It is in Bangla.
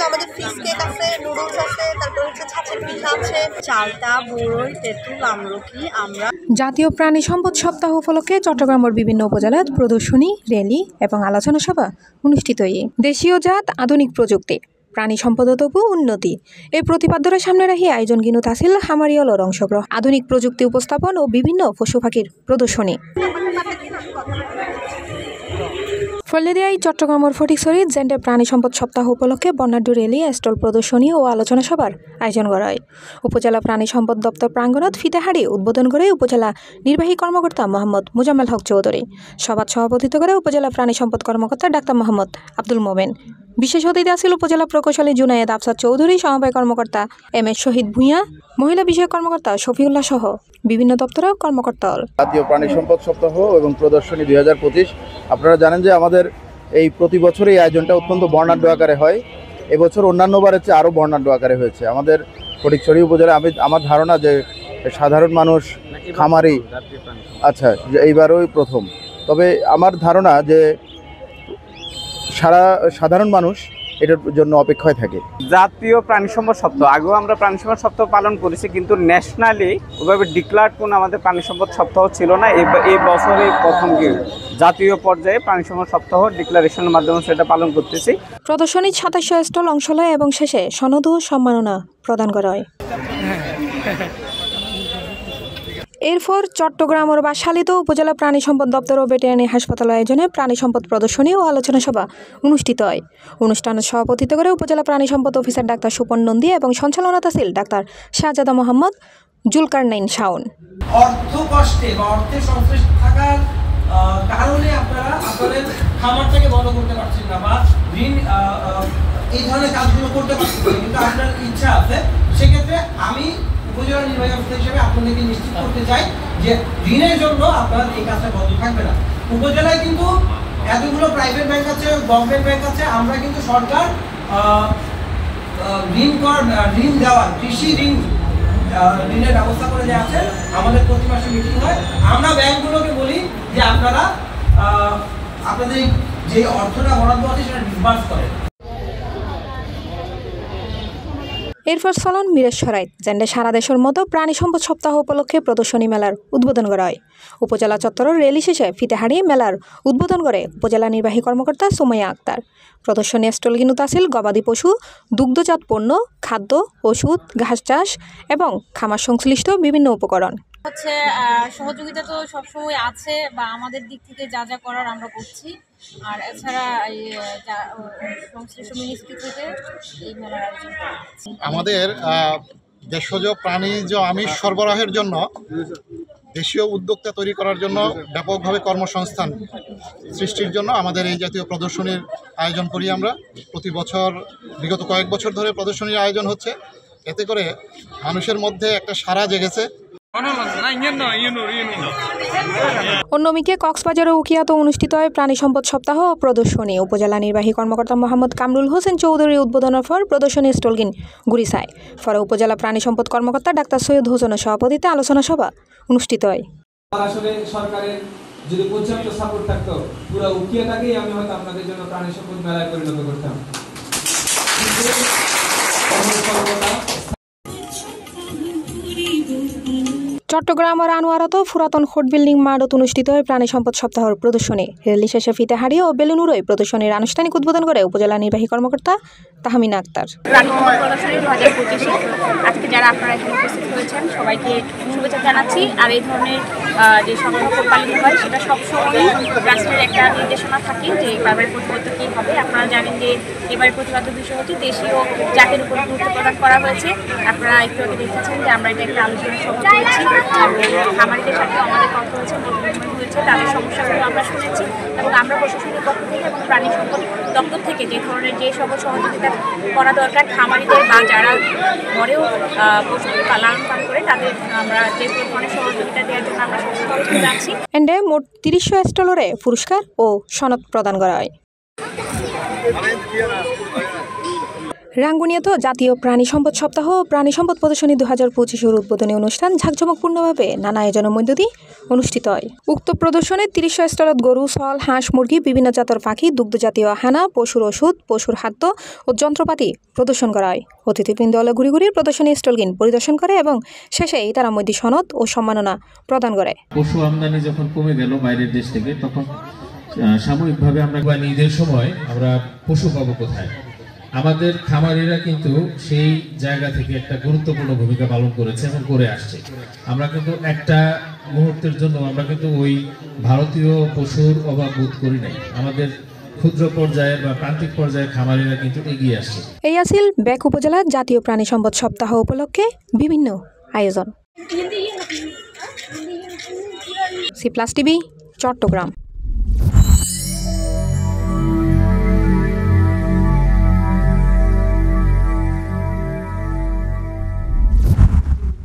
আমাদের ফিশ কেক আছে, নুডলস আছে, তারপর হচ্ছে ছাঁচের পিঠা আছে, চালতা, বড়ই, তেঁতুল, আমলকি। আমরা জাতীয় প্রাণী সম্পদ সপ্তাহ উপলক্ষে চট্টগ্রামের বিভিন্ন উপজেলায় প্রদর্শনী, র্যালি এবং আলোচনা সভা অনুষ্ঠিত। দেশীয় জাত, আধুনিক প্রযুক্তি, প্রাণী সম্পদত উন্নতি এই প্রতিপাদ্যের সামনে রাখি আয়োজন গিনু তাসিল খামারিয়লর অংশগ্রহণ, আধুনিক প্রযুক্তি উপস্থাপন ও বিভিন্ন পশু পাখির প্রদর্শনী। ফলেদিয়ায় চট্টগ্রামের ফটিকছড়িত জেন্ডে প্রাণী সম্পদ সপ্তাহ উপলক্ষে বর্ণাঢ্য র্যালি, স্টল প্রদর্শনী ও আলোচনা সভার আয়োজন করা হয়। উপজেলা প্রাণী সম্পদ দপ্তর প্রাঙ্গণত ফিতেহারি উদ্বোধন করে উপজেলা নির্বাহী কর্মকর্তা মোহাম্মদ মোজাম্মেল হক চৌধুরী। সভাত সভাপতিত্ব করে উপজেলা প্রাণী সম্পদ কর্মকর্তা ডাক্তার মোহাম্মদ আব্দুল মোমেন। বিশেষ অতিথি আছিল উপজেলা প্রকৌশলী জুনায়েদ আফসাদ চৌধুরী, সমবায় কর্মকর্তা এম এস শহীদ ভূঁইয়া, মহিলা বিষয়ক কর্মকর্তা শফিউল্লাহ সহ বিভিন্ন দপ্তরের কর্মকর্তা। জাতীয় প্রাণী সম্পদ সপ্তাহ এবং প্রদর্শনী 2025 আপনারা জানেন যে আমাদের এই প্রতি বছর এই আয়োজনটা অত্যন্ত বর্ণাঢ্য আকারে হয়। এবছর অন্যান্য বারের চেয়ে আরও বর্ণাঢ্য আকারে হয়েছে। আমাদের ফটিকছড়ি উপজেলা আমার ধারণা যে সাধারণ মানুষ, খামারি, আচ্ছা এইবারই প্রথম, তবে আমার ধারণা যে সাধারণ মানুষ এটার জন্য অপেক্ষায় থাকে। জাতীয় প্রাণী সম্পদ সপ্তাহ আগেও আমরা প্রাণী সম্পদ সপ্তাহ পালন করেছি, কিন্তু ন্যাশনালি ওইভাবে ডিক্লার্ড কোনো আমাদের প্রাণী সম্পদ সপ্তাহ ছিল না। এই বছরে প্রথম জাতীয় পর্যায়ে প্রাণী সম্পদ সপ্তাহ ডিক্লারেশনের মাধ্যমে সেটা পালন করতেছি। প্রদর্শনী 2700 স্টল অংশ লয় এবং শেষে সনদ ও সম্মাননা প্রদান করা হয়। এরপর চট্টগ্রামের বাসালিত উপজেলা প্রাণী সম্পদ দপ্তর ও ভেটেরিনারি হাসপাতাল আয়োজনে প্রাণী সম্পদ প্রদর্শনী ও আলোচনা সভা অনুষ্ঠিত হয়। অনুষ্ঠানের সভাপতিত্ব করে উপজেলা প্রাণী সম্পদ অফিসার ডাক্তার সুপন নন্দী এবং সঞ্চালনাত ছিল ডাক্তার শাহজাদা মোহাম্মদ জুলকারনাইন শাওন। অর্থ কষ্টে বা অর্থে সংশ্লিষ্ট থাকার কারণে আপনারা আপনাদের খামারটাকে বন্ধ করতে পারছেন না বা ঋণ এই ধরনের কাজগুলো করতে পারছেন না, কিন্তু আপনার ইচ্ছা আছে, সেক্ষেত্রে আমি উপজেলা নির্বাহী অফিসার হিসেবে আপনাদেরকে নিশ্চিত করতে চাই যে ঋণের জন্য আপনার এই কাজটা বন্ধ থাকবে না। উপজেলায় কিন্তু এতগুলো প্রাইভেট ব্যাংক আছে, গভর্নমেন্ট ব্যাংক আছে, আমরা কিন্তু সরকার ঋণ দেওয়ার কৃষি ঋণের ব্যবস্থা করে দেওয়া আছে। আমাদের প্রতি মাসে মিটিং হয়, আমরা ব্যাংকগুলোকে বলি যে আপনারা আপনাদের যে অর্থটা বরাদ্দ আছে সেটা ডিসবার্স করেন। এরপর চলন মিরেশ্বরাইত জেন্ডে সারা দেশের মতো প্রাণী সম্পদ সপ্তাহ উপলক্ষে প্রদর্শনী মেলার উদ্বোধন করা হয়। উপজেলা চত্বরের র্যালি শেষে ফিতেহারি মেলার উদ্বোধন করে উপজেলা নির্বাহী কর্মকর্তা সুমাইয়া আক্তার। প্রদর্শনী স্টল কিনুত আছিল গবাদি পশু, দুগ্ধজাত পণ্য, খাদ্য, ওষুধ, ঘাস চাষ এবং খামার সংশ্লিষ্ট বিভিন্ন উপকরণ। সহযোগিতা তো সবসময় আছে বা আমাদের দিক থেকে যা যা করার আমরা করছি, আর এছাড়া সংশ্লিষ্ট মিনিস্ট্রি থেকে এই মেলার আয়োজন করা হচ্ছে। আমাদের দেশজ প্রাণীজ আমিষ সরবরাহের জন্য দেশীয় উদ্যোক্তা তৈরি করার জন্য ব্যাপকভাবে কর্মসংস্থান সৃষ্টির জন্য আমাদের এই জাতীয় প্রদর্শনীর আয়োজন করি আমরা প্রতি বছর। বিগত কয়েক বছর ধরে প্রদর্শনীর আয়োজন হচ্ছে, এতে করে মানুষের মধ্যে একটা সাড়া জেগেছে। অন্যদিকে কক্সবাজার ও উখিয়াতে অনুষ্ঠিত হয় প্রাণী সম্পদ সপ্তাহ ও প্রদর্শনী। উপজেলা নির্বাহী কর্মকর্তা মোহাম্মদ কামরুল হোসেন চৌধুরী উদ্বোধনের পর প্রদর্শনী স্টলগিন গুরিসায়। পরে উপজেলা প্রাণী সম্পদ কর্মকর্তা ডাক্তার সৈয়দ হোসেনের সভাপতিত্বে আলোচনা সভা অনুষ্ঠিত হয়। আসলে সরকারের যদি পর্যাপ্ত সাপোর্ট থাকতো, পুরো উখিয়াটাকেই আমি হয়তো আপনাদের জন্য প্রাণী সম্পদ মেলায় পরিণত করতাম। চট্টগ্রামের আনোয়ারত পুরাতন কোর্ট বিল্ডিং মাঠত অনুষ্ঠিত হয় প্রাণী সম্পদ সপ্তাহের প্রদর্শনী। র্যালি শেষে ফিতেহারি ও বেলুনুরই প্রদর্শনীর আনুষ্ঠানিক উদ্বোধন করে উপজেলা নির্বাহী কর্মকর্তা তাহমিনা আক্তার। প্রাণী সম্পদ প্রদর্শনী 2025 আজকে যারা আপনারা এখানে উপস্থিত হয়েছেন সবাইকে শুভেচ্ছা জানাচ্ছি। আর এই ধরনের যে সপ্তাহ পালিত হয় সেটা সবসময় রাষ্ট্রের একটা নির্দেশনা থাকে যে এবারের প্রতিপাদ্য কী হবে। আপনারা জানেন যে এবারের প্রতিপাদ্য বিষয় হচ্ছে দেশীয় জাতের উপর গুরুত্ব প্রদান করা হয়েছে। আপনারা একটু আগে দেখেছেন যে আমরা এটা একটা আলোচনা সভা করেছি, খামারিদের সাথে আমাদের কথা হয়েছে, মতবিনিময় হয়েছে, তাদের সমস্যাগুলো আমরা শুনেছি এবং আমরা প্রশাসনের পক্ষ থেকে এবং প্রাণী সম্পদ দপ্তর থেকে যে ধরনের যে সকল সহযোগিতা করা দরকার খামারিদের বা যারা ঘরেও পশু লালন পালন করে তাদের আমরা যে ধরনের সহযোগিতা দেওয়ার জন্য আমরা সচেতন যাচ্ছি। এন্ডে মোট 30 স্টলরে পুরস্কার ও সনদ প্রদান করা হয়। রাঙ্গুনিয়াতে জাতীয় প্রাণী সম্পদ সপ্তাহ ও প্রাণী সম্পদ প্রদর্শনী 2025 উদ্বোধনী অনুষ্ঠান ঝাঁকজমকপূর্ণভাবে নানা আয়োজনের মধ্য দিয়ে অনুষ্ঠিত হয়। উক্ত প্রদর্শনে 30 স্টলত গরু, ছল, হাঁস, মুরগি, বিভিন্ন জাতের পাখি, দুগ্ধজাতীয় হানা, পশুর ওষুধ, পশুর খাদ্য ও যন্ত্রপাতি প্রদর্শন করা হয়। অতিথিবৃন্দ ঘুরি ঘুরি প্রদর্শনী স্টলগিন পরিদর্শন করে এবং শেষে তারা মধ্যে সনদ ও সম্মাননা প্রদান করে। পশু আমদানি যখন কমে গেল বাইরের দেশ থেকে, তখন সাময়িকভাবে আমরা ঈদের সময় আমরা পশু পাবো কোথায়? আমাদের খামারিরা কিন্তু সেই জায়গা থেকে একটা গুরুত্বপূর্ণ ভূমিকা পালন করেছে এবং করে আসছে। আমরা কিন্তু একটা মুহূর্তের জন্য আমরা কিন্তু ওই ভারতীয় পশুর অভাব বোধ করি নাই। আমাদের ক্ষুদ্র পর্যায়ে বা প্রান্তিক পর্যায়ে খামারিরা কিন্তু এগিয়ে আসছে। এই আছিল বেক উপজেলার জাতীয় প্রাণী সম্পদ সপ্তাহ উপলক্ষে বিভিন্ন আয়োজন। C+ TV, Chittagong.